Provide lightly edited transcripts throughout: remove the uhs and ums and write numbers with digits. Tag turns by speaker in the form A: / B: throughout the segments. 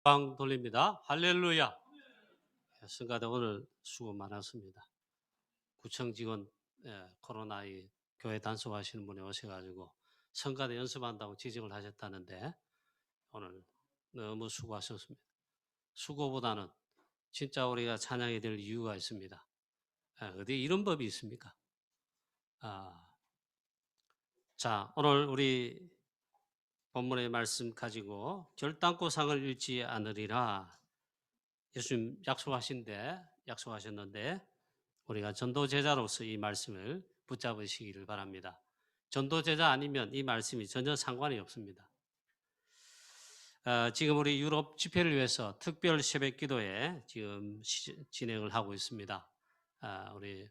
A: 빵 돌립니다. 할렐루야. 성가대 오늘 수고 많았습니다. 구청 직원 코로나 교회 단속하시는 분이 오셔가지고 성가대 연습한다고 지적을 하셨다는데 오늘 너무 수고하셨습니다. 수고보다는 진짜 우리가 찬양해야 될 이유가 있습니다. 어디 이런 법이 있습니까? 자, 오늘 우리 본문의 말씀 가지고 결단코 상을 잃지 않으리라 예수님 약속하셨는데 우리가 전도 제자로서 이 말씀을 붙잡으시기를 바랍니다. 전도 제자 아니면 이 말씀이 전혀 상관이 없습니다. 지금 우리 유럽 집회를 위해서 특별 새벽 기도에 지금 진행을 하고 있습니다. 우리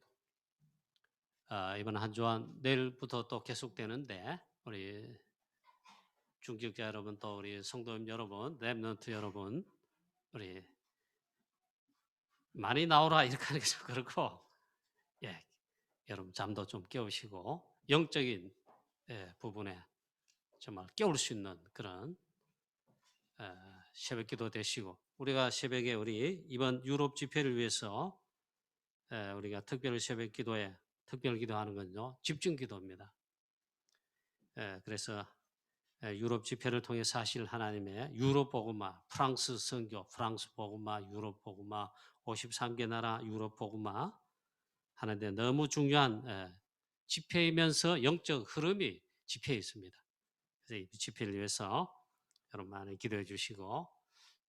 A: 이번 한 주간 내일부터 또 계속되는데 우리 중직자 여러분 또 우리 성도님 여러분, 랩넌트 여러분 우리 많이 나오라 이렇게 하는 게 좀 그렇고 여러분 잠도 좀 깨우시고 영적인 부분에 정말 깨울 수 있는 그런 새벽 기도 되시고 우리가 새벽에 우리 이번 유럽 집회를 위해서 우리가 특별 새벽 기도에 특별 기도하는 건요 집중 기도입니다. 그래서 유럽 집회를 통해 사실 하나님의 유럽 복음화, 프랑스 선교, 프랑스 복음화, 유럽 복음화, 53개 나라 유럽 복음화 하는데 너무 중요한 집회이면서 영적 흐름이 집회에 있습니다. 그래서 이 집회를 위해서 여러분 많이 기도해 주시고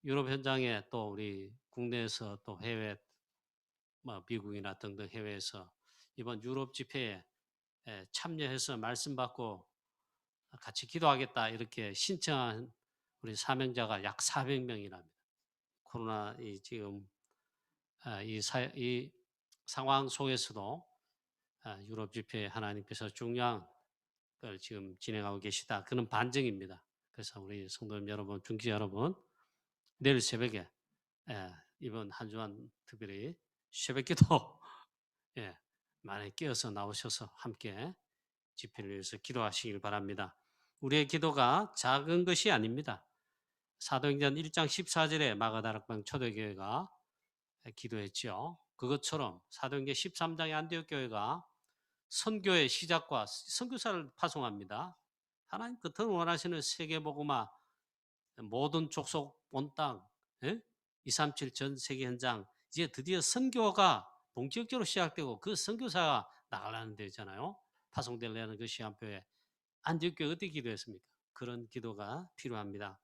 A: 유럽 현장에 또 우리 국내에서 또 해외 미국이나 등등 해외에서 이번 유럽 집회에 참여해서 말씀 받고 같이 기도하겠다 이렇게 신청한 우리 사명자가 약 400명이랍니다. 코로나 지금 이 상황 속에서도 유럽 집회 하나님께서 중요한 걸 지금 진행하고 계시다. 그런 반증입니다. 그래서 우리 성도님 여러분, 중지 여러분, 내일 새벽에 이번 한 주간 특별히 새벽기도 많이 깨어서 나오셔서 함께 집회를 위해서 기도하시길 바랍니다. 우리의 기도가 작은 것이 아닙니다. 사도행전 1장 14절에 마가다락방 초대교회가 기도했죠. 그것처럼 사도행전 13장의 안디옥 교회가 선교의 시작과 선교사를 파송합니다. 하나님 더 원하시는 세계복음화 모든 족속 온 땅 237 전 세계 현장 이제 드디어 선교가 본격적으로 시작되고 그 선교사가 나가려는 데잖아요. 파송되려는 그 시간표에 안디옥 교회 어떻게 기도했습니까? 그런 기도가 필요합니다.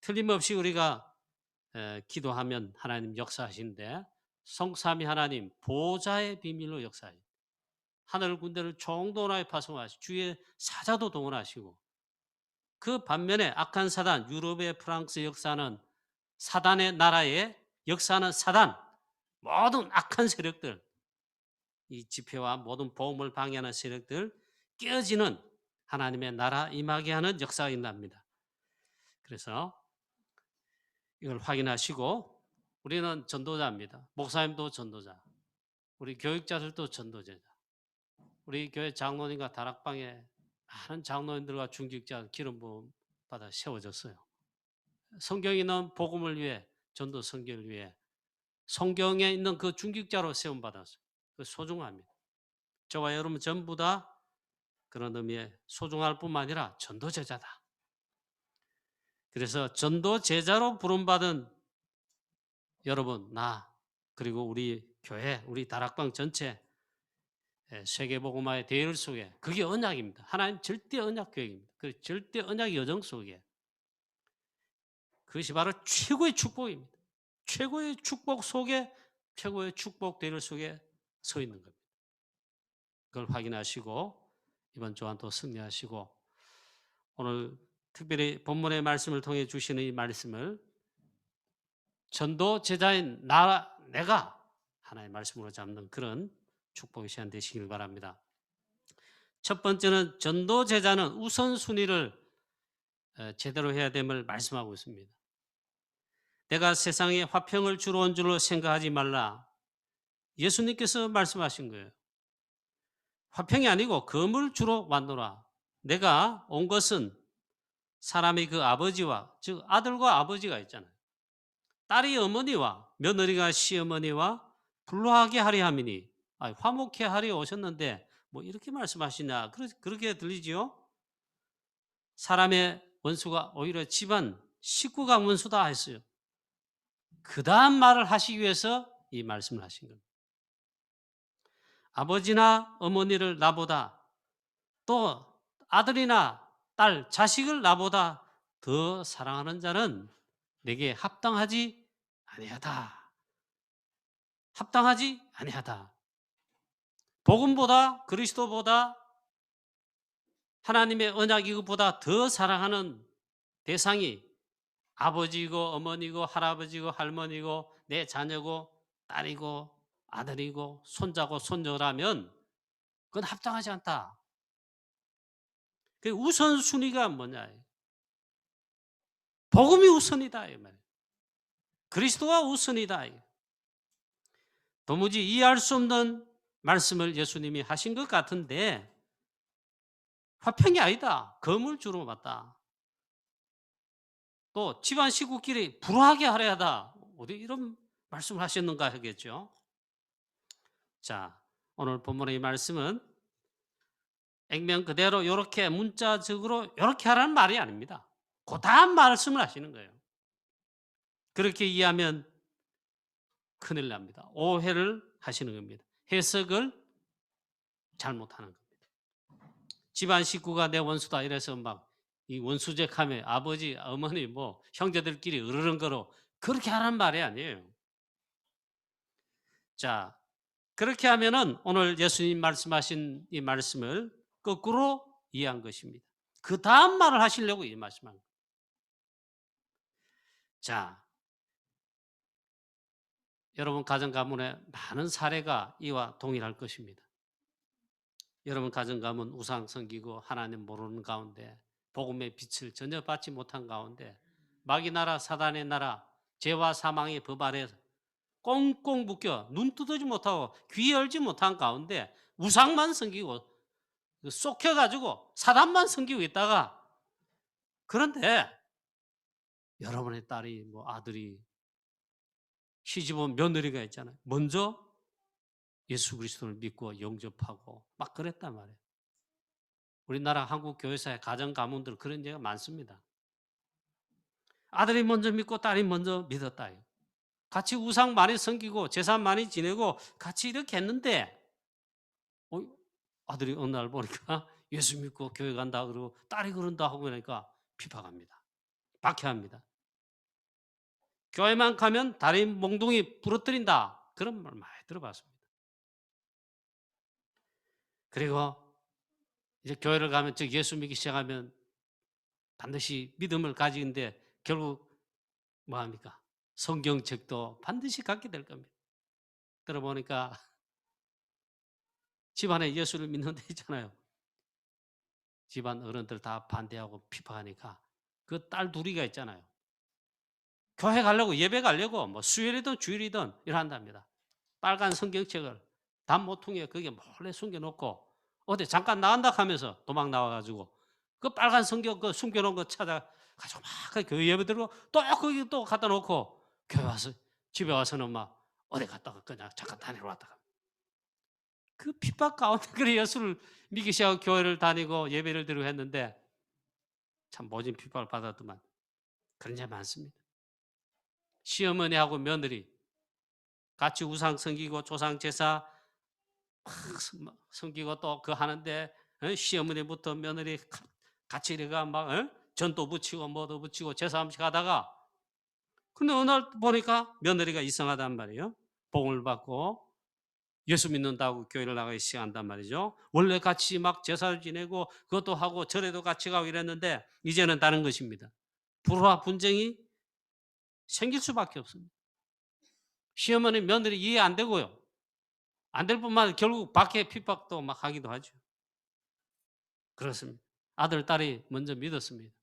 A: 틀림없이 우리가 기도하면 하나님 역사하시는데 성삼위 하나님 보좌의 비밀로 역사하십니다. 하늘 군대를 총동원하여 파송하시고 주의 사자도 동원하시고 그 반면에 악한 사단 유럽의 프랑스 역사는 사단의 나라의 역사는 사단 모든 악한 세력들 이 집회와 모든 복음을 방해하는 세력들 깨어지는 하나님의 나라 임하게 하는 역사가 일어납니다. 그래서 이걸 확인하시고 우리는 전도자입니다. 목사님도 전도자, 우리 교육자들도 전도자자. 우리 교회 장로님과 다락방에 많은 장로님들과 중직자 기름 부음 받아 세워졌어요. 성경에 있는 복음을 위해 전도 선교를 위해 성경에 있는 그 중직자로 세움 받았어요. 그 소중합니다. 저와 여러분 전부 다 그런 의미에 소중할 뿐만 아니라 전도 제자다. 그래서 전도 제자로 부름받은 여러분, 나 그리고 우리 교회, 우리 다락방 전체 세계복음화의 대열 속에 그게 언약입니다. 하나님 절대 언약 계획입니다. 그 절대 언약 여정 속에 그것이 바로 최고의 축복입니다. 최고의 축복 속에 최고의 축복 대열 속에 서 있는 겁니다. 그걸 확인하시고 이번 주간 또 승리하시고 오늘 특별히 본문의 말씀을 통해 주시는 이 말씀을 전도 제자인 내가 하나의 말씀으로 잡는 그런 축복의 시간 되시길 바랍니다. 첫 번째는 전도 제자는 우선순위를 제대로 해야 됨을 말씀하고 있습니다. 내가 세상에 화평을 주러 온 줄로 생각하지 말라. 예수님께서 말씀하신 거예요. 화평이 아니고 검을 주러 왔노라. 내가 온 것은 사람의 그 아버지와 즉 아들과 아버지가 있잖아요. 딸이 어머니와 며느리가 시어머니와 불화하게 하리 함이니, 화목해 하리 오셨는데 뭐 이렇게 말씀하시냐, 그렇게 들리지요? 사람의 원수가 오히려 집안 식구가 원수다 했어요. 그 다음 말을 하시기 위해서 이 말씀을 하신 겁니다. 아버지나 어머니를 나보다, 또 아들이나 딸, 자식을 나보다 더 사랑하는 자는 내게 합당하지 아니하다. 합당하지 아니하다. 복음보다, 그리스도보다, 하나님의 언약 이것보다 더 사랑하는 대상이 아버지고 어머니고 할아버지고 할머니고 내 자녀고 딸이고 아들이고 손자고 손녀라면 그건 합당하지 않다. 그 우선순위가 뭐냐? 복음이 우선이다 이 말이에요. 그리스도가 우선이다. 도무지 이해할 수 없는 말씀을 예수님이 하신 것 같은데 화평이 아니다. 검을 주로 맞다. 또 집안 식구끼리 불화하게 하려 하다. 어디 이런 말씀을 하셨는가 하겠죠. 자, 오늘 본문의 이 말씀은 액면 그대로 이렇게 문자적으로 이렇게 하라는 말이 아닙니다. 그 다음 말씀을 하시는 거예요. 그렇게 이해하면 큰일 납니다. 오해를 하시는 겁니다. 해석을 잘못하는 겁니다. 집안 식구가 내 원수다 이래서 막 이 원수제하며 아버지, 어머니, 뭐 형제들끼리 으르렁거려 그렇게 하라는 말이 아니에요. 자, 그렇게 하면은 오늘 예수님 말씀하신 이 말씀을 거꾸로 이해한 것입니다. 그 다음 말을 하시려고 이 말씀한 거예요. 자, 여러분 가정 가문에 많은 사례가 이와 동일할 것입니다. 여러분 가정 가문 우상 섬기고 하나님 모르는 가운데 복음의 빛을 전혀 받지 못한 가운데 마귀 나라 사단의 나라 죄와 사망의 법 아래 꽁꽁 묶여 눈 뜨지 못하고 귀 열지 못한 가운데 우상만 섬기고 쏙혀가지고 사단만 섬기고 있다가, 그런데 여러분의 딸이 뭐 아들이 시집온 며느리가 있잖아요. 먼저 예수 그리스도를 믿고 영접하고 막 그랬단 말이에요. 우리나라 한국 교회사의 가정 가문들 그런 예가 많습니다. 아들이 먼저 믿고 딸이 먼저 믿었다. 같이 우상 많이 섬기고 제사 많이 지내고 같이 이렇게 했는데 아들이 어느 날 보니까 예수 믿고 교회 간다 그러고 딸이 그런다 하고 그러니까 비판합니다. 박해합니다. 교회만 가면 다리 몽둥이 부러뜨린다. 그런 말 많이 들어봤습니다. 그리고 이제 교회를 가면 즉 예수 믿기 시작하면 반드시 믿음을 가지는데 결국 뭐합니까? 성경책도 반드시 갖게 될 겁니다. 들어보니까 집안에 예수를 믿는 데 있잖아요. 집안 어른들 다 반대하고 비판하니까 그 딸 둘이가 있잖아요. 교회 가려고 예배 가려고 뭐 수요일이든 주일이든 일한답니다. 빨간 성경책을 단모퉁이에 거기에 몰래 숨겨놓고 어디 잠깐 나간다 하면서 도망 나와가지고 그 빨간 성경 그 숨겨놓은 거 찾아가지고 막 교회 예배 드리고 또 거기 또 갖다 놓고 교회 와서 집에 와서는 막 어디 갔다가 그냥 잠깐 다니러 왔다가 그 핍박 가운데 그래 예수를 믿기 시작하고 교회를 다니고 예배를 드리고 했는데 참 모진 핍박을 받았더만 그런 게 많습니다. 시어머니하고 며느리 같이 우상 섬기고 조상 제사 섬기고 또 그 하는데 시어머니부터 며느리 같이 이래가 막 전도 붙이고 뭐도 붙이고 제사 음식 하다가 근데 어느 날 보니까 며느리가 이상하단 말이에요. 복음을 받고 예수 믿는다고 교회를 나가기 시작한단 말이죠. 원래 같이 막 제사를 지내고 그것도 하고 절에도 같이 가고 이랬는데 이제는 다른 것입니다. 불화 분쟁이 생길 수밖에 없습니다. 시어머니 며느리 이해 안 되고요. 안 될 뿐만 아니라 결국 밖에 핍박도 막 하기도 하죠. 그렇습니다. 아들, 딸이 먼저 믿었습니다.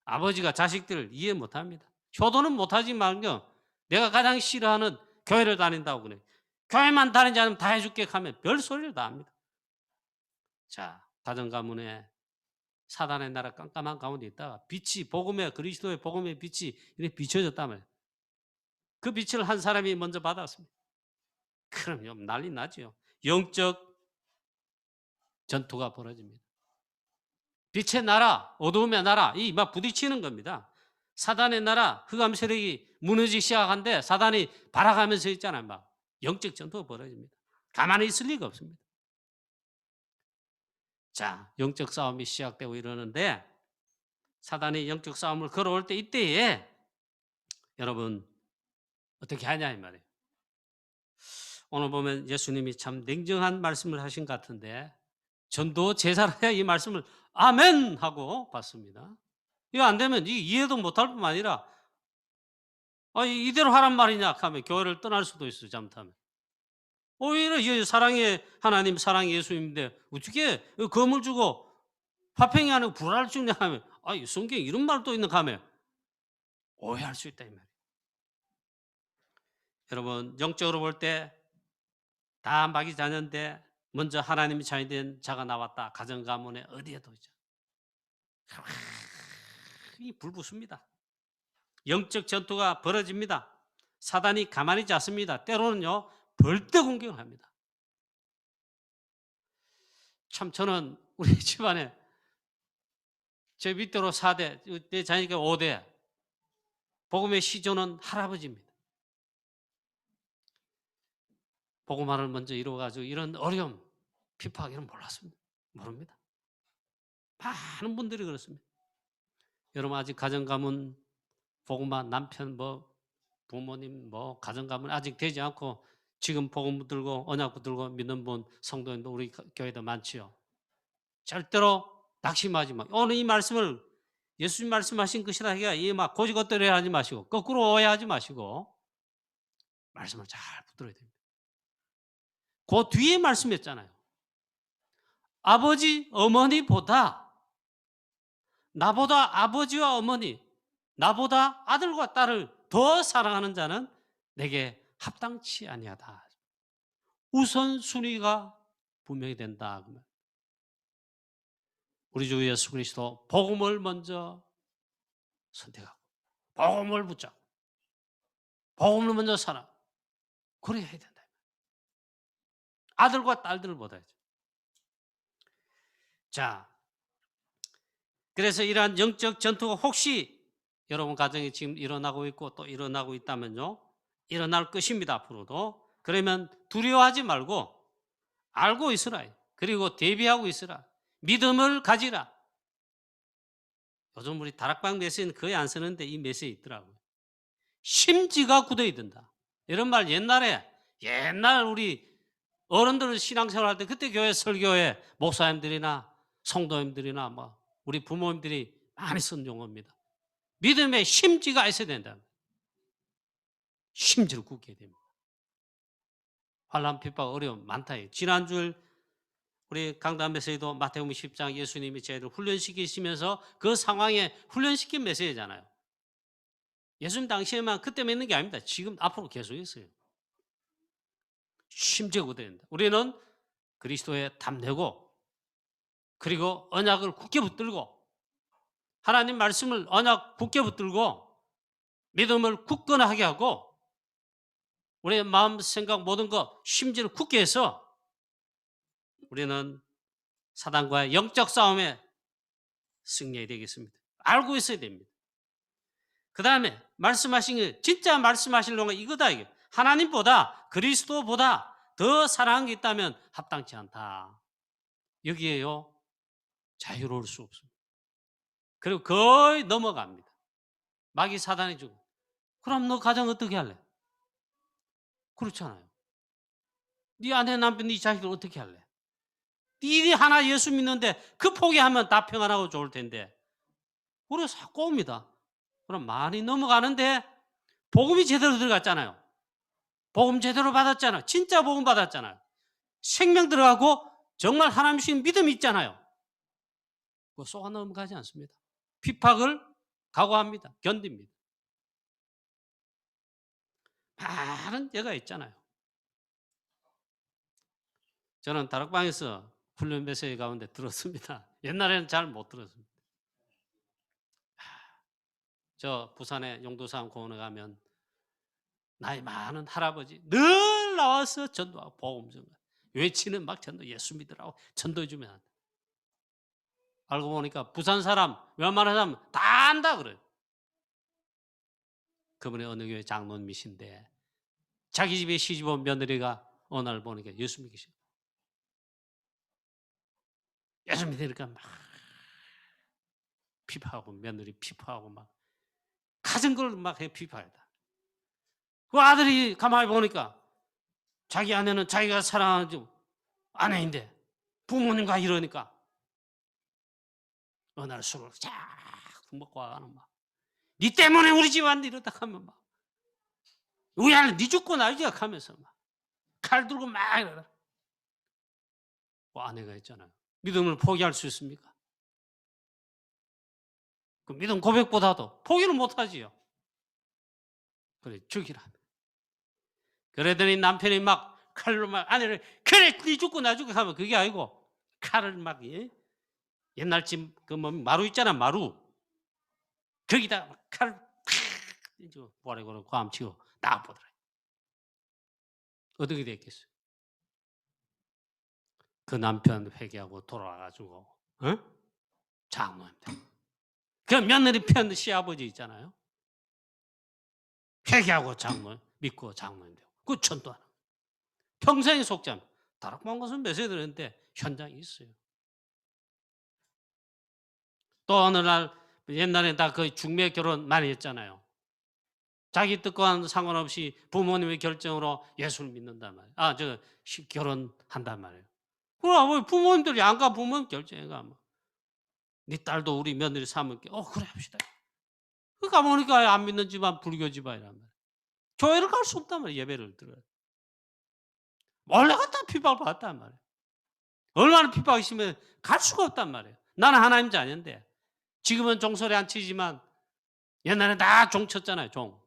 A: 아버지가 자식들을 이해 못 합니다. 효도는 못 하지만요. 내가 가장 싫어하는 교회를 다닌다고 그래. 교회만 다니지 않으면 다 해줄게 하면 별 소리를 다 합니다. 자, 가정 가문에 사단의 나라 깜깜한 가운데 있다가 빛이 복음의 그리스도의 복음의 빛이 이렇게 비춰졌다면 그 빛을 한 사람이 먼저 받았습니다. 그러면 난리 나죠. 영적 전투가 벌어집니다. 빛의 나라, 어두움의 나라, 이 막 부딪히는 겁니다. 사단의 나라, 흑암 세력이 무너지기 시작한데 사단이 발악하면서 있잖아요. 막 영적 전투가 벌어집니다. 가만히 있을 리가 없습니다. 자, 영적 싸움이 시작되고 이러는데 사단이 영적 싸움을 걸어올 때 이때에 여러분 어떻게 하냐 이 말이에요. 오늘 보면 예수님이 참 냉정한 말씀을 하신 것 같은데 전도 제자라야 이 말씀을 아멘 하고 받습니다. 이거 안 되면 이해도 못할 뿐만 아니라 이대로 하란 말이냐 하면 교회를 떠날 수도 있어요. 잘못하면. 오히려 이 사랑의 하나님, 사랑의 예수님인데 어떻게 검을 주고 화평이 아니고 불화를 주냐 하면 성경에 이런 말도 있는 하면 오해할 수 있다 이 말이에요. 여러분 영적으로 볼 때 다 마귀 자녀인데 먼저 하나님이 자녀된 자가 나왔다. 가정 가문에 어디에도 있죠. 이 불붙습니다. 영적 전투가 벌어집니다. 사단이 가만히 있지 않습니다. 때로는요 벌떼 공격을 합니다. 참 저는 우리 집안에 제 밑으로 4대, 내 자녀가 5대, 복음의 시조는 할아버지입니다. 복음화를 먼저 이루어가지고 이런 어려움, 핍박 이런 몰랐습니다. 모릅니다. 많은 분들이 그렇습니다. 여러분 아직 가정 가문, 복음화 남편 부모님 가정 가문 아직 되지 않고 지금 복음 붙들고 언약 붙들고 믿는 분 성도님도 우리 교회도 많지요. 절대로 낙심하지 마. 오늘 이 말씀을 예수님 말씀하신 것이라 하기가 막 고지것대로 하지 마시고 거꾸로 오해하지 마시고 말씀을 잘 붙들어야 됩니다. 그 뒤에 말씀했잖아요. 아버지, 어머니보다 나보다 아버지와 어머니, 나보다 아들과 딸을 더 사랑하는 자는 내게 합당치 아니하다. 우선순위가 분명히 된다. 우리 주 예수 그리스도 복음을 먼저 선택하고 복음을 붙잡고 복음을 먼저 살아. 그래야 해야 된다. 아들과 딸들보다죠. 자, 그래서 이러한 영적 전투가 혹시 여러분 가정에 지금 일어나고 있고 또 일어나고 있다면요. 일어날 것입니다. 앞으로도. 그러면 두려워하지 말고 알고 있으라. 그리고 대비하고 있으라. 믿음을 가지라. 요즘 우리 다락방 메시지는 거의 안 쓰는데 이 메시지 있더라고요. 심지가 굳어야 된다. 이런 말 옛날 우리 어른들 신앙생활 할 때 그때 교회 설교에 목사님들이나 성도님들이나 우리 부모님들이 많이 쓴 용어입니다. 믿음의 심지가 있어야 된다. 심지를 굳게 해야 됩니다. 환난 핍박 어려움 많다. 지난주 우리 강단 메시지도 마태복음 10장 예수님이 저희를 훈련시키시면서 그 상황에 훈련시킨 메시지잖아요. 예수님 당시에만 그때만 있는 게 아닙니다. 지금 앞으로 계속 있어요. 심지가 굳어야 된다. 우리는 그리스도에 담내고 그리고 언약을 굳게 붙들고 하나님 말씀을 언약 굳게 붙들고 믿음을 굳건하게 하고 우리의 마음, 생각 모든 것 심지를 굳게 해서 우리는 사단과의 영적 싸움에 승리해야 되겠습니다. 알고 있어야 됩니다. 그 다음에 말씀하신 게 진짜 말씀하시려는 건 이거다. 이게. 하나님보다 그리스도보다 더 사랑한 게 있다면 합당치 않다. 여기에요. 자유로울 수 없습니다. 그리고 거의 넘어갑니다. 마귀 사단이 주고. 그럼 너 가정 어떻게 할래? 그렇잖아요. 네 아내 남편 네 자식들 어떻게 할래? 네 하나 예수 믿는데 그 포기하면 다 평안하고 좋을 텐데. 그래서 자꾸 옵니다. 그럼 많이 넘어가는데 복음이 제대로 들어갔잖아요. 복음 제대로 받았잖아요. 진짜 복음 받았잖아요. 생명 들어가고 정말 하나님 주신 믿음이 있잖아요. 그거 쏘아 넘어가지 않습니다. 핍박을 각오합니다. 견딥니다. 많은 예가 있잖아요. 저는 다락방에서 훈련 메시지 가운데 들었습니다. 옛날에는 잘 못 들었습니다. 저 부산에 용도산 공원에 가면 나이 많은 할아버지 늘 나와서 전도하고 복음 전도 외치는 막 전도 예수 믿으라고 전도해 주면 안 돼. 알고 보니까 부산 사람 웬만한 사람 다 안다 그래요. 그분이 어느 교회 장로님이신데 자기 집에 시집 온 며느리가 어느 날 보니까 예수 믿으셔. 예수 믿으니까 막 피파하고 며느리 피파하고 막 가진 걸 막 해 피파하다. 그 아들이 가만히 보니까 자기 아내는 자기가 사랑하는 아내인데 부모님과 이러니까 어느 날 술을 쫙 먹고 와가는 막 니 때문에 우리 집 왔는데 이러다 하면 막 우리 아내 니 죽고 나 죽고 하면서 막 칼 들고 막 이러다. 그 아내가 했잖아요. 믿음을 포기할 수 있습니까? 그 믿음 고백보다도 포기는 못하지요. 그래 죽이라. 그러더니 남편이 막 칼로 막 아내를 그래 니 죽고 나 죽고 하면 그게 아니고 칼을 막 옛날 집 그 뭐 마루 있잖아 마루 거기다 칼을 탁 보라고는 고함치고 나가보더라. 어떻게 됐겠어요? 그 남편 회개하고 돌아와가지고 장로입니다. 그 며느리 편 시아버지 있잖아요. 회개하고 장로 믿고 장로님 되고 그 전도하는 평생의 속담. 다락방 것은 몇 세 들었는데 현장이 있어요. 또 어느 날 옛날에 다 그 중매 결혼 많이 했잖아요. 자기 뜻과는 상관없이 부모님의 결정으로 예수를 믿는단 말이에요. 결혼한단 말이에요. 그럼 부모님들이 안 가 부모님 결정해 가. 네 딸도 우리 며느리 삼을게. 그래 합시다. 그 가보니까 안 믿는 집안 불교 집안이란 말이에요. 교회를 갈 수 없단 말이에요. 예배를 들어요. 몰래 갔다 핍박을 받았단 말이에요. 얼마나 핍박이 심해 갈 수가 없단 말이에요. 나는 하나님 자녀인데 지금은 종소리 안 치지만 옛날에 다 종 쳤잖아요. 종.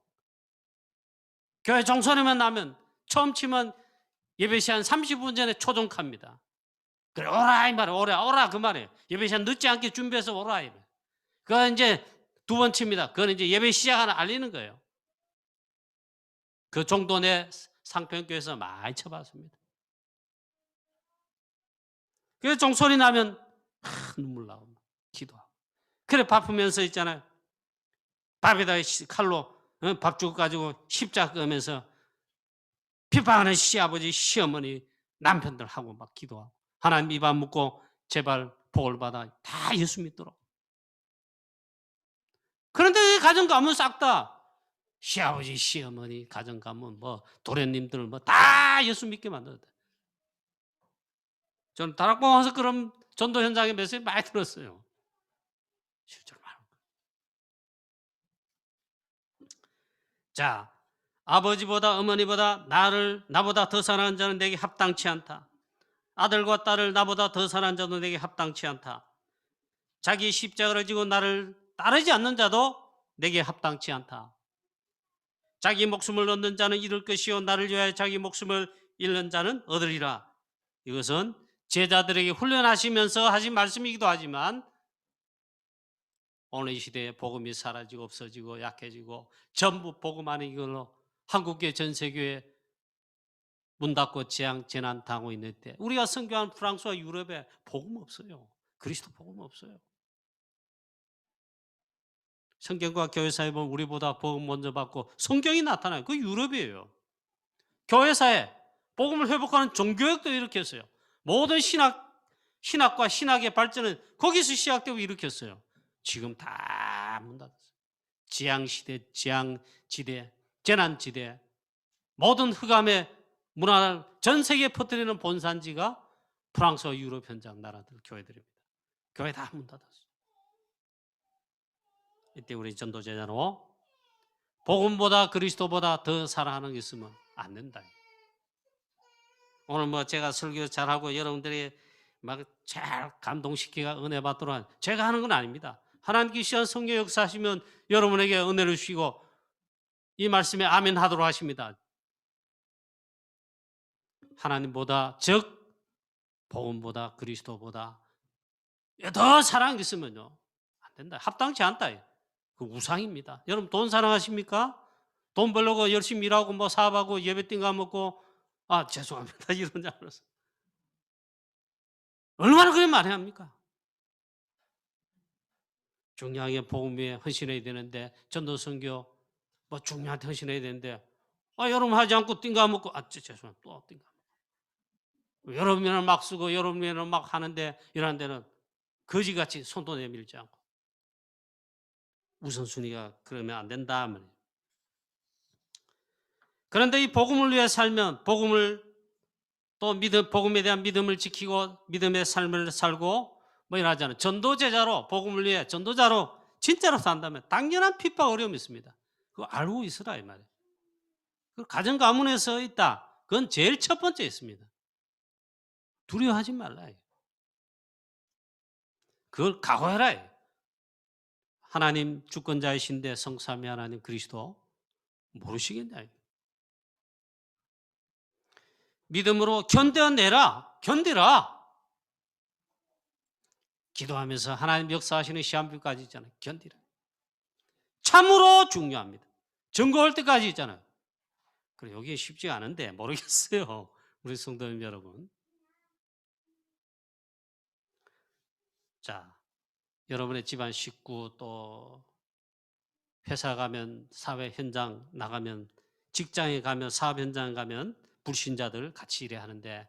A: 교회 종소리만 나면 처음 치면 예배 시간 30분 전에 초종합니다. 그래 오라 이 말이에요. 오라 그 말이에요. 예배 시간 늦지 않게 준비해서 오라 이 말이에요. 그거 이제 두 번 칩니다. 그건 이제 예배 시작하는 알리는 거예요. 그 정도 내 상평교에서 많이 쳐봤습니다. 그래서 종소리 나면 눈물 나고 기도하고. 그래 바쁘면서 있잖아요. 밥에다 칼로 밥죽 가지고 십자 끄면서 비방하는 시아버지 시어머니 남편들하고 막 기도하고 하나님 입 안 묻고 제발 복을 받아 다 예수 믿도록. 그런데 가정 가문 싹 다 시아버지 시어머니 가정 가문 뭐 도련님들 뭐 다 예수 믿게 만들었다. 저는 다락방 와서 그런 전도 현장에 메시지 많이 들었어요. 실제로 많은 거. 자, 아버지보다 어머니보다 나보다 더 사랑하는 자는 내게 합당치 않다. 아들과 딸을 나보다 더 사랑하는 자도 내게 합당치 않다. 자기 십자가를 지고 나를 따르지 않는 자도 내게 합당치 않다. 자기 목숨을 얻는 자는 잃을 것이요 나를 위하여 자기 목숨을 잃는 자는 얻으리라. 이것은 제자들에게 훈련하시면서 하신 말씀이기도 하지만 오늘 이 시대에 복음이 사라지고 없어지고 약해지고 전부 복음 아닌 걸로 한국교회 전 세계에 문 닫고 재난 당하고 있는 때 우리가 선교한 프랑스와 유럽에 복음 없어요. 그리스도 복음 없어요. 성경과 교회사에 보면 우리보다 복음 먼저 받고 성경이 나타나요. 그 유럽이에요. 교회사에 복음을 회복하는 종교역도 일으켰어요. 모든 신학과 신학의 발전은 거기서 시작되고 일으켰어요. 지금 다 문 닫았어요. 지향시대, 지향지대, 재난지대 모든 흑암의 문화를 전 세계에 퍼뜨리는 본산지가 프랑스와 유럽 현장 나라들 교회들입니다. 교회 다 문 닫았어요. 이때 우리 전도제자로 복음보다 그리스도보다 더 사랑하는 게 있으면 안 된다. 오늘 뭐 제가 설교 잘하고 여러분들이 막 잘 감동시키가 은혜 받도록 제가 하는 건 아닙니다. 하나님께서 성령 역사하시면 여러분에게 은혜를 주시고 이 말씀에 아멘 하도록 하십니다. 하나님보다 즉 복음보다 그리스도보다 더 사랑이 있으면요 안 된다. 합당치 않다. 그 우상입니다. 여러분 돈 사랑하십니까? 돈 벌려고 열심히 일하고 뭐 사업하고 예배 띵가 먹고 아 죄송합니다 이런 줄 알았어. 얼마나 그래 말해야 합니까? 중요하게 복음 위에 헌신해야 되는데 전도 선교 뭐 중요한테 헌신해야 되는데 아 여러분 하지 않고 띵가 먹고 아 죄송합니다 또 띵가 먹고 여러분은 막 쓰고 여러분은 막 하는데 이런 데는 거지같이 손도 내밀지 않고 우선순위가 그러면 안 된다 말이에요. 그런데 이 복음을 위해 살면 복음을 또 믿음 복음에 대한 믿음을 지키고 믿음의 삶을 살고 뭐 이러잖아요. 전도제자로 복음을 위해 전도자로 진짜로 산다면 당연한 핍박 어려움이 있습니다. 그거 알고 있으라 이 말이에요. 그 가정 가문에서 있다. 그건 제일 첫 번째 있습니다. 두려워하지 말라. 그걸 각오해라. 하나님 주권자이신데 성삼위 하나님 그리스도 모르시겠냐. 믿음으로 견뎌내라. 견디라. 기도하면서 하나님 역사하시는 시한표까지 있잖아요. 견디라. 참으로 중요합니다. 증거할 때까지 있잖아요. 그래 여기 쉽지 않은데 모르겠어요. 우리 성도님 여러분. 자, 여러분의 집안 식구 또 회사 가면 사회 현장 나가면 직장에 가면 사업 현장 가면 불신자들 같이 일해 하는데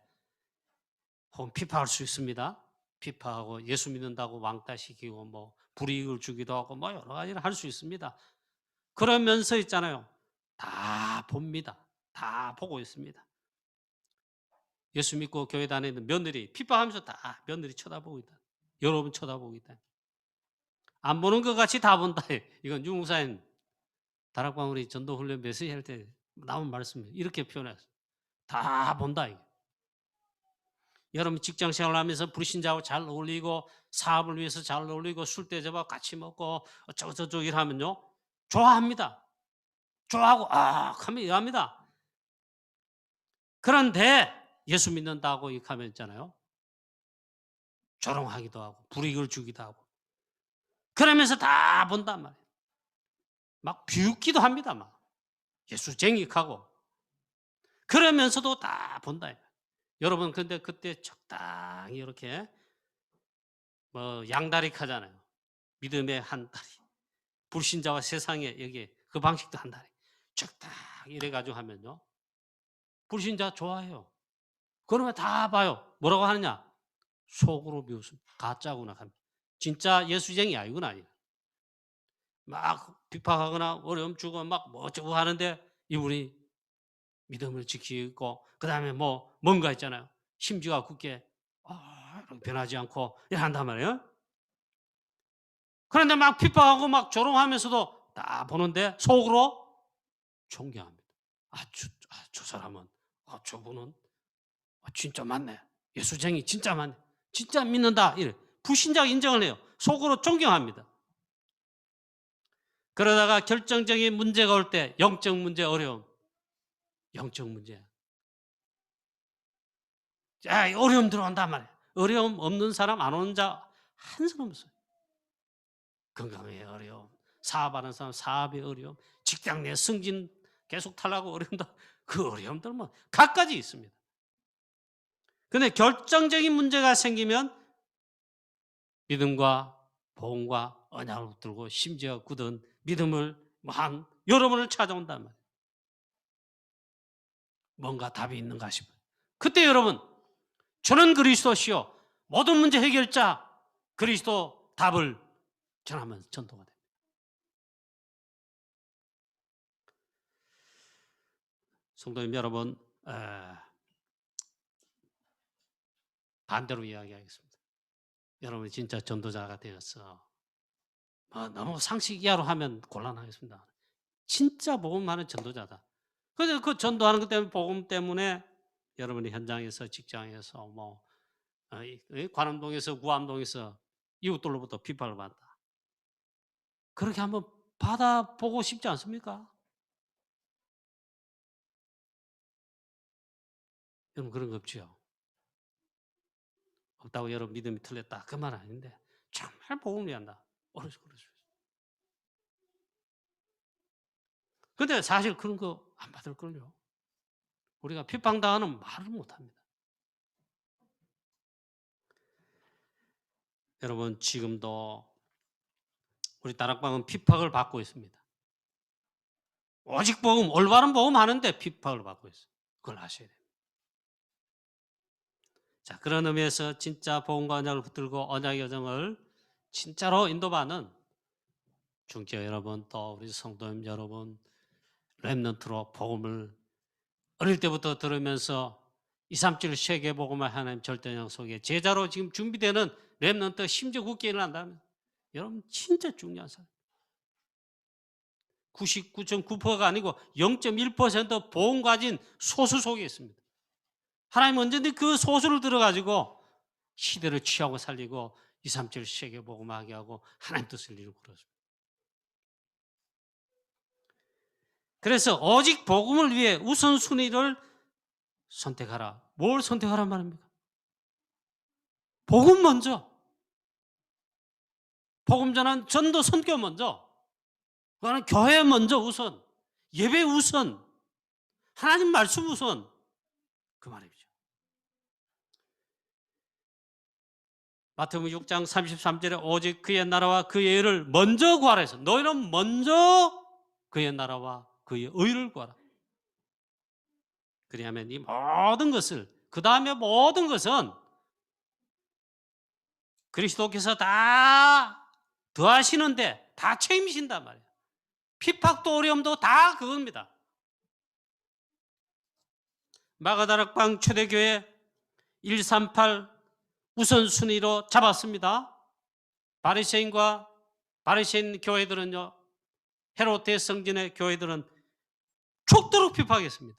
A: 혹은 피파할 수 있습니다. 피파하고 예수 믿는다고 왕따시키고 뭐 불이익을 주기도 하고 뭐 여러 가지를 할 수 있습니다. 그러면서 있잖아요. 다 봅니다. 다 보고 있습니다. 예수 믿고 교회 다니는 며느리 핍박하면서 다 며느리 쳐다보고 있다. 여러분 쳐다보고 있다. 안 보는 것 같이 다 본다. 이건 유목사님 다락방 우리 전도훈련 메시지 할 때 나온 말씀이에요. 이렇게 표현했어요. 다 본다. 이거. 여러분 직장 생활하면서 불신자하고 잘 어울리고 사업을 위해서 잘 어울리고 술대 잡아 같이 먹고 어쩌고저쩌고 일하면요. 좋아합니다. 좋아하고 하면 이해합니다. 그런데 예수 믿는다고 이렇게 하면 있잖아요. 조롱하기도 하고 불이익을 주기도 하고 그러면서 다 본단 말이에요. 막 비웃기도 합니다. 막 예수쟁이하고 그러면서도 다 본다. 여러분 근데 그때 적당히 이렇게 뭐 양다리 하잖아요. 믿음의 한 다리. 불신자와 세상에 여기 그 방식도 한 다리. 적당히 이래가지고 하면요. 불신자 좋아해요. 그러면 다 봐요. 뭐라고 하느냐? 속으로 비웃음. 가짜구나 합니다. 진짜 예수쟁이 아니구나. 막 비판하거나 어려움 주고 막 뭐 어쩌고 하는데 이분이 믿음을 지키고 그다음에 뭐 뭔가 있잖아요. 심지가 굳게 변하지 않고 이렇게 한단 말이에요. 그런데 막 핍박하고 막 조롱하면서도 다 보는데 속으로 존경합니다. 저 사람은 저분은 진짜 맞네. 예수쟁이 진짜 맞네. 진짜 믿는다. 이래. 불신자 인정을 해요. 속으로 존경합니다. 그러다가 결정적인 문제가 올 때 영적 문제 어려움. 영적 문제. 어려움 들어온단 말이에요. 어려움 없는 사람 안 오는 자 한 사람 없어요. 건강의 어려움, 사업하는 사람 사업의 어려움, 직장 내 승진 계속 타려고 어려움다. 그 어려움들 뭐 갖가지 있습니다. 근데 결정적인 문제가 생기면 믿음과 복음과 언약을 붙들고 심지어 굳은 믿음을 한 여러분을 찾아온단 말이에요. 뭔가 답이 있는가 싶어요. 그때 여러분 저는 그리스도시요 모든 문제 해결자 그리스도 답을 전하면 전도가 됩니다. 성도님 여러분 반대로 이야기하겠습니다. 여러분이 진짜 전도자가 되어서 너무 상식 이하로 하면 곤란하겠습니다. 진짜 복음하는 전도자다. 그래서 그 전도하는 것 때문에 복음 때문에 여러분이 현장에서 직장에서 뭐 관암동에서 구암동에서 이웃들로부터 비판을 받다. 그렇게 한번 받아보고 싶지 않습니까? 여러분 그런 거 없죠. 없다고 여러분 믿음이 틀렸다. 그 말 아닌데 정말 복음을 위한다. 어려서 그럴 수 있어요. 근데 사실 그런 거 안 받을걸요. 우리가 핍박당하는 말을 못합니다. 여러분, 지금도 우리 다락방은 핍박을 받고 있습니다. 오직 복음, 올바른 복음 하는데 핍박을 받고 있어요. 그걸 아셔야 돼요. 자, 그런 의미에서 진짜 복음과 언약을 붙들고 언약의 여정을 진짜로 인도받는 중직자 여러분, 또 우리 성도님 여러분, 렘넌트로 복음을 어릴 때부터 들으면서 237 세계 복음을 하나님 절대령 속에 제자로 지금 준비되는 렘넌트 심지어 굳게 일어난다면 여러분 진짜 중요한 사람. 99.9%가 아니고 0.1% 복음 가진 소수 속에 있습니다. 하나님 언제든지 그 소수를 들어가지고 시대를 취하고 살리고 237 세계 복음하게 하고 하나님 뜻을 이루고 그렇습니다. 그래서 오직 복음을 위해 우선순위를 선택하라. 뭘 선택하란 말입니까? 복음 먼저. 복음 전환 전도 선교 먼저. 그거는 교회 먼저 우선. 예배 우선. 하나님 말씀 우선. 그 말이죠. 마태복음 6장 33절에 오직 그의 나라와 그의 의를 먼저 구하라 해서 너희는 먼저 그의 나라와 그의 의를 구하라. 그리하면 이 모든 것을 그 다음에 모든 것은 그리스도께서 다 더하시는데 다 책임지신단 말이에요. 핍박도 어려움도 다 그겁니다. 마가다락방 초대교회 138 우선순위로 잡았습니다. 바리새인과 바리새인 교회들은요, 헤롯의 성전의 교회들은 죽도록 핍박했습니다.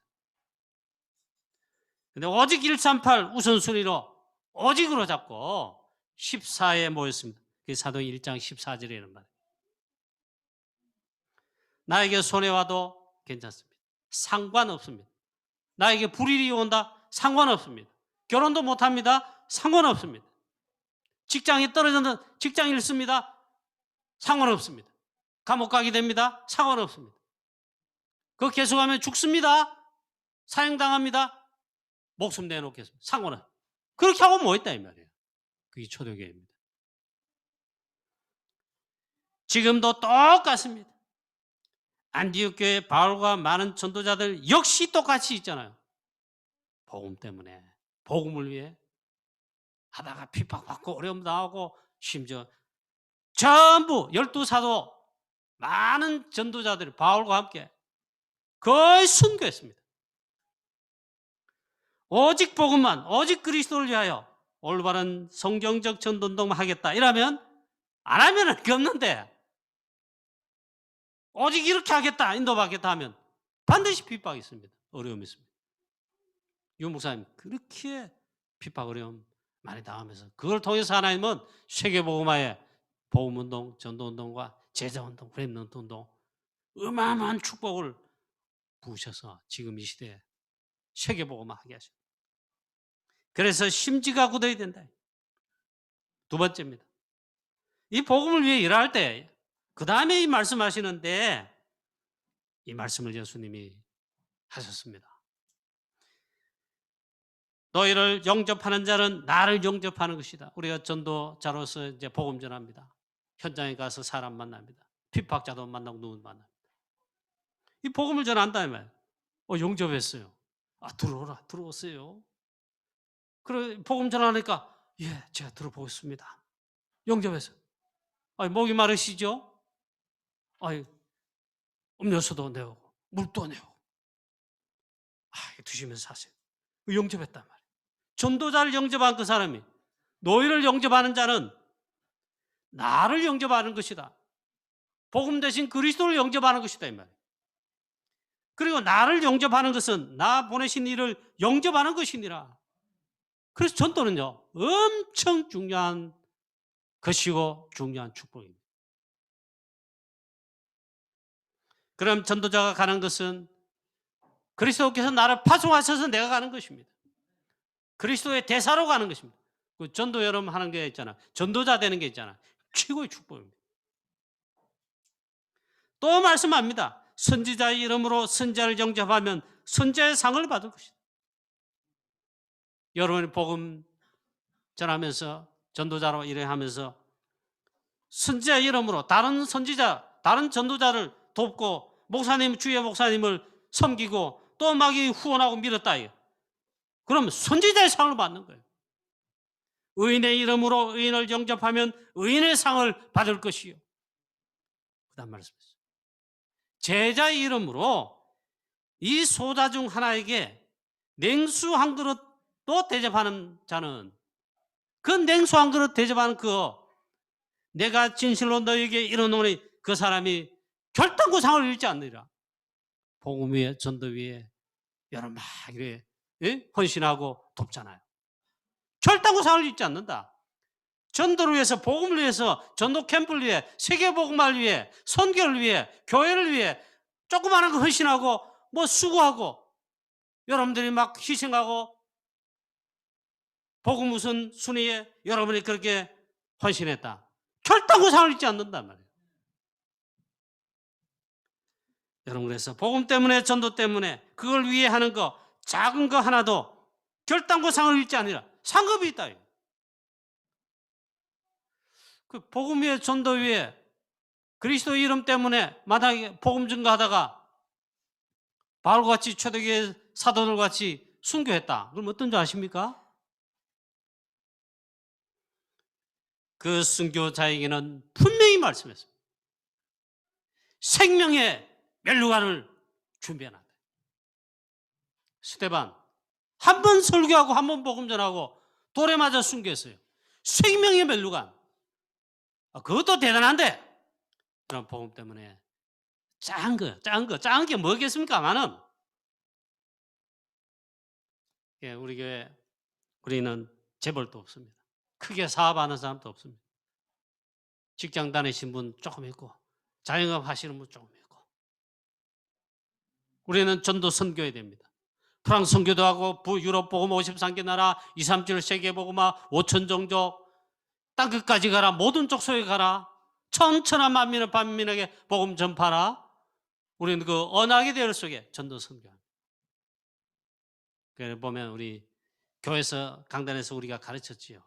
A: 근데 오직 138 우선순위로 오직으로 잡고 14에 모였습니다. 그게 사도행 1장 14절에 이런 말이에요. 나에게 손해와도 괜찮습니다. 상관없습니다. 나에게 불일이 온다? 상관없습니다. 결혼도 못합니다? 상관없습니다. 직장이 떨어졌는데 직장 잃습니다? 상관없습니다. 감옥 가게 됩니다? 상관없습니다. 그거 계속하면 죽습니다? 사형당합니다? 목숨 내놓겠습니다. 상관없습니다. 그렇게 하고 뭐 있다 이 말이에요. 그게 초대교회입니다. 지금도 똑같습니다. 안디옥 교회 바울과 많은 전도자들 역시 똑같이 있잖아요. 복음 때문에, 복음을 위해 하다가 핍박받고 어려움 당하고 심지어 전부 12사도 많은 전도자들이 바울과 함께 거의 순교했습니다. 오직 복음만, 오직 그리스도를 위하여 올바른 성경적 전도운동만 하겠다 이러면 안 하면 없는데 오직 이렇게 하겠다, 인도받겠다 하면 반드시 핍박이 있습니다. 어려움이 있습니다. 유 목사님 그렇게 핍박 어려움 많이 당하면서 그걸 통해서 하나님은 세계복음화에 복음운동, 전도운동과 제자운동, 렘넌트운동 어마어마한 축복을 부으셔서 지금 이 시대에 세계복음화하게 하십니다. 그래서 심지가 굳어야 된다. 두 번째입니다. 이 복음을 위해 일할 때 그 다음에 이 말씀하시는데 이 말씀을 예수님이 하셨습니다. 너희를 영접하는 자는 나를 영접하는 것이다. 우리가 전도자로서 이제 복음 전합니다. 현장에 가서 사람 만납니다. 핍박자도 만나고 누군 만납니다. 이 복음을 전한다 이 말. 영접했어요. 들어오라, 들어오세요. 그래 복음 전하니까 예, 제가 들어보겠습니다. 영접했어요. 목이 마르시죠? 음료수도 내오고 물도 내오고 드시면서 사세요. 영접했단 말이에요. 전도자를 영접한 그 사람이 너희를 영접하는 자는 나를 영접하는 것이다. 복음 대신 그리스도를 영접하는 것이다 이 말이에요. 그리고 나를 영접하는 것은 나 보내신 이를 영접하는 것이니라. 그래서 전도는요 엄청 중요한 것이고 중요한 축복입니다. 그럼 전도자가 가는 것은 그리스도께서 나를 파송하셔서 내가 가는 것입니다. 그리스도의 대사로 가는 것입니다. 그 전도 여러분 하는 게 있잖아. 전도자 되는 게 있잖아. 최고의 축복입니다. 또 말씀합니다. 선지자의 이름으로 선지자를 영접하면 선지자의 상을 받을 것이다. 여러분이 복음 전하면서 전도자로 일하면서 선지자의 이름으로 다른 선지자, 다른 전도자를 돕고 목사님, 주의 목사님을 섬기고 또 막 후원하고 밀었다. 그럼 선지자의 상을 받는 거예요. 의인의 이름으로 의인을 영접하면 의인의 상을 받을 것이요. 그다음 말씀했어요. 제자의 이름으로 이 소자 중 하나에게 냉수 한 그릇도 대접하는 자는 그 냉수 한 그릇 대접하는 내가 진실로 너에게 이르노니 그 사람이 결단코 상을 잃지 않느니라. 복음 위에 전도 위에 여러분 막 이래 헌신하고 돕잖아요. 결단코 상을 잃지 않는다. 전도를 위해서, 복음을 위해서, 전도 캠프를 위해, 세계복음화를 위해, 선교를 위해, 교회를 위해 조그마한 거 헌신하고 뭐 수고하고 여러분들이 막 희생하고 복음 우선 순위에 여러분이 그렇게 헌신했다. 결단코 상을 잃지 않는단 말이에요. 여러분 그래서 복음 때문에 전도 때문에 그걸 위해 하는 거 작은 거 하나도 결단코 상을 잃지 않으라. 상급이 있다. 그 복음 위에 전도 위에 그리스도 이름 때문에 마땅히 복음 증거하다가 바울같이 초대교회 사도들같이 순교했다. 그럼 어떤 줄 아십니까? 그 순교자에게는 분명히 말씀했습니다. 생명의 멸류관을 준비해놨다. 스데반 한 번 설교하고 한 번 복음 전하고 돌에 맞아 순교했어요. 생명의 멸류관. 그것도 대단한데 그런 복음 때문에 작은 게 뭐겠습니까만은 우리 교회 우리는 재벌도 없습니다. 크게 사업하는 사람도 없습니다. 직장 다니신 분 조금 있고 자영업 하시는 분 조금 있고 우리는 전도 선교해야 됩니다. 프랑스 선교도 하고 유럽 복음 53개 나라 237 세계 복음화 5천 종족 땅끝까지 가라. 모든 족속에 가라. 천천한 만민을 반민에게 복음 전파라. 우리는 그 언약의 대열 속에 전도 선교합니다. 그래 보면 우리 교회에서 강단에서 우리가 가르쳤지요.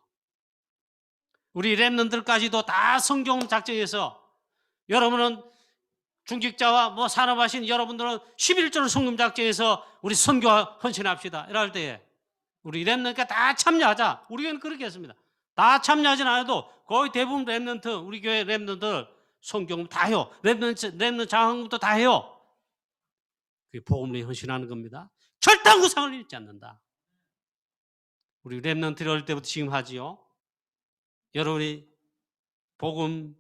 A: 우리 랩런들까지도 다 성경 작정해서 여러분은 중직자와 뭐 산업하신 여러분들은 11조를 성금 작정해서 우리 선교 헌신합시다. 이럴 때에 우리 랩런트가 다 참여하자. 우리 교회는 그렇게 했습니다. 다 참여하진 않아도 거의 대부분 랩런트, 우리 교회 랩런트들 성경 다 해요. 랩런트 장학금도 다 해요. 그게 복음을 헌신하는 겁니다. 결단구상을 잃지 않는다. 우리 랩런트를 어릴 때부터 지금 하지요. 여러분이 복음,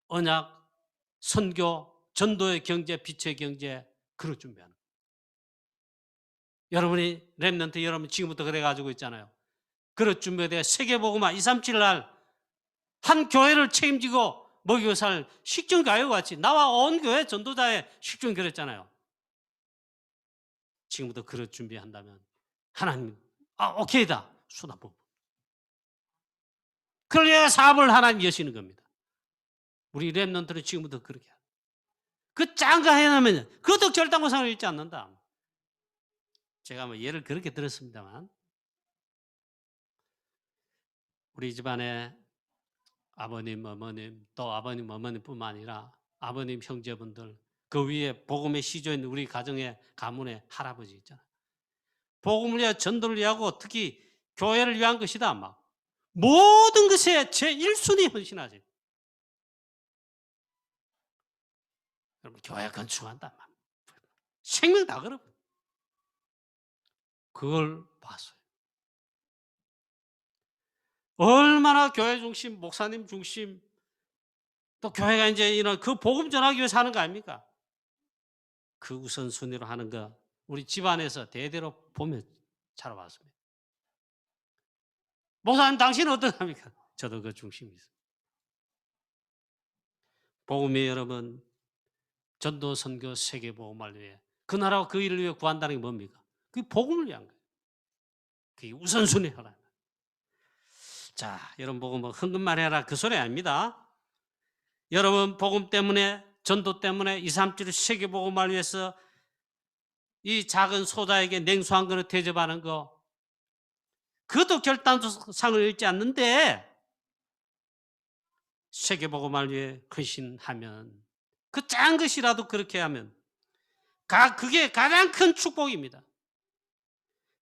A: 언약, 선교, 전도의 경제, 빛의 경제 그럴 준비하는 거예요. 여러분이 랩런트 여러분 지금부터 그래 가지고 있잖아요. 그럴 준비돼 세계복음화 237 날 한 교회를 책임지고 먹이고 살 식전가요 같이 나와 온 교회 전도자의 식전 그랬잖아요. 지금부터 그럴 준비한다면 하나님 오케이다. 수납법. 그래야 사업을 하나님 여시는 겁니다. 우리 랩런트는 지금부터 그렇게 해야 그 짱가 해놓으면 그것도 결단고상을 잃지 않는다. 제가 뭐 예를 그렇게 들었습니다만 우리 집안에 아버님, 어머님 또 아버님, 어머님뿐만 아니라 아버님, 형제분들 그 위에 복음의 시조인 우리 가정의 가문의 할아버지 있잖아요. 복음을 위해 전도를 위하고 특히 교회를 위한 것이다. 막 모든 것에 제 1순위 헌신하지. 여러분 교회 건축한다. 막 생명 다 걸어. 그걸 봤어요. 얼마나 교회 중심, 목사님 중심, 또 교회가 이제 이런 그 복음 전하기 위해서 하는 거 아닙니까? 그 우선순위로 하는 거 우리 집안에서 대대로 보며 자라왔습니다. 목사님 당신은 어떠합니까? 저도 그 중심이 있습니다. 복음이 여러분 전도 선교 세계 복음을 위해 그 나라와 그 일을 위해 구한다는 게 뭡니까? 그게 복음을 위한 거예요. 그게 우선순위 하라. 자, 여러분 복음 흥금만 해라 그 소리 아닙니다. 여러분 복음 때문에 전도 때문에 2, 3주를 세계복음을 위해서 이 작은 소자에게 냉수 한 그릇 대접하는 거, 그것도 결단상을 읽지 않는데 세계복음을 위해 헌신하면, 그 작은 것이라도 그렇게 하면 그게 가장 큰 축복입니다.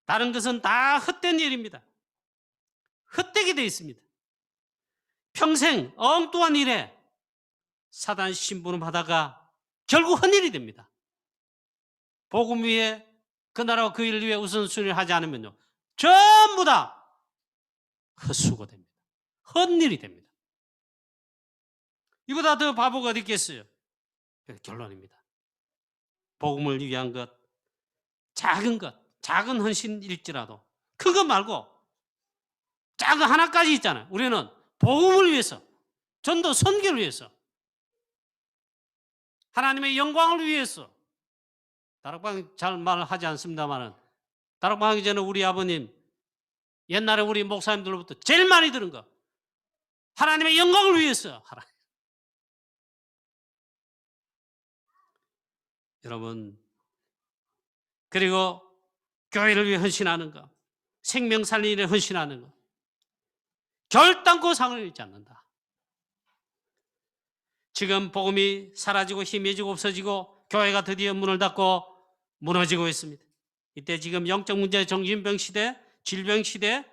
A: 다른 것은 다 헛된 일입니다. 헛되게 되어 있습니다. 평생 엉뚱한 일에 사단 심부름하다가 결국 헛일이 됩니다. 복음 위에, 그 나라와 그 일 위에 우선순위를 하지 않으면요, 전부 다 헛수고 됩니다. 헛일이 됩니다. 이보다 더 바보가 어디 있겠어요? 결론입니다. 복음을 위한 것, 작은 것, 작은 헌신일지라도 그거 말고 작은 하나까지 있잖아요. 우리는 복음을 위해서, 전도 선교를 위해서, 하나님의 영광을 위해서. 다락방 잘 말하지 않습니다만은, 다락방 하기 전에 우리 아버님, 옛날에 우리 목사님들로부터 제일 많이 들은 거, 하나님의 영광을 위해서 하라. 여러분, 그리고 교회를 위해 헌신하는 거, 생명 살리는 일에 헌신하는 거, 결단코 상을 잃지 않는다. 지금 복음이 사라지고 희미해지고 없어지고 교회가 드디어 문을 닫고 무너지고 있습니다. 이때 지금 영적 문제, 정신병 시대, 질병 시대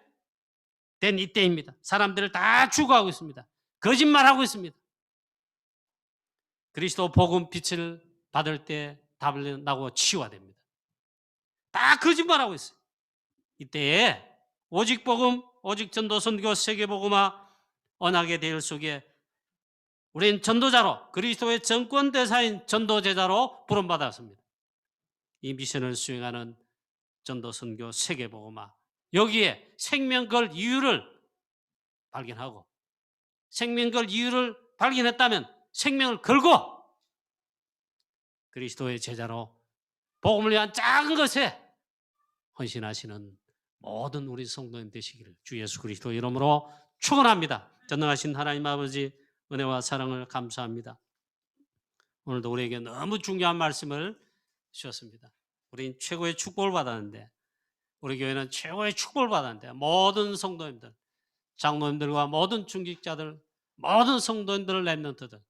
A: 된 이때입니다. 사람들을 다 추구하고 있습니다. 거짓말하고 있습니다. 그리스도 복음 빛을 받을 때 답을 나고 치유화됩니다. 다 거짓말하고 있어요. 이때에 오직 복음, 오직 전도, 선교, 세계복음화 언약의 대열 속에 우리는 전도자로, 그리스도의 정권대사인 전도제자로 부름받았습니다. 이 미션을 수행하는 전도, 선교, 세계복음화, 여기에 생명 걸 이유를 발견하고, 생명 걸 이유를 발견했다면 생명을 걸고 그리스도의 제자로 복음을 위한 작은 것에 헌신하시는 모든 우리 성도님 되시기를 주 예수 그리스도 이름으로 축원합니다. 전능하신 하나님 아버지, 은혜와 사랑을 감사합니다. 오늘도 우리에게 너무 중요한 말씀을 주셨습니다. 우린 최고의 축복을 받았는데, 우리 교회는 최고의 축복을 받았는데, 모든 성도님들, 장로님들과 모든 중직자들, 모든 성도님들을 랩런트들,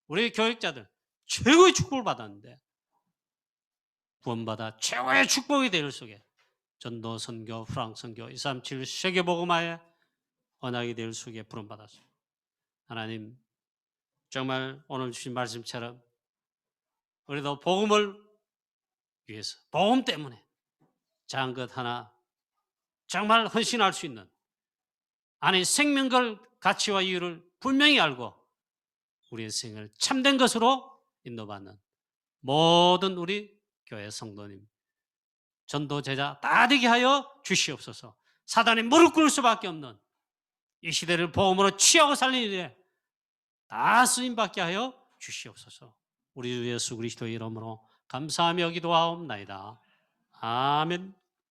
A: 우리 교육자들 최고의 축복을 받았는데, 구원받아 최고의 축복의 대열 속에 전도, 선교, 프랑스 선교, 237 세계복음화의 언약의 대열 속에 부름받았습니다. 하나님, 정말 오늘 주신 말씀처럼 우리도 복음을 위해서, 복음 때문에 작은 것 하나 정말 헌신할 수 있는, 아니 생명 걸 가치와 이유를 분명히 알고 우리의 생을 참된 것으로 인도받는 모든 우리 교회 성도님, 전도 제자 다 되게 하여 주시옵소서. 사단이 무릎 꿇을 수밖에 없는 이 시대를 복음으로 취하고 살리는 일에 다 쓰임받게 하여 주시옵소서. 우리 주 예수 그리스도의 이름으로 감사하며 기도하옵나이다. 아멘.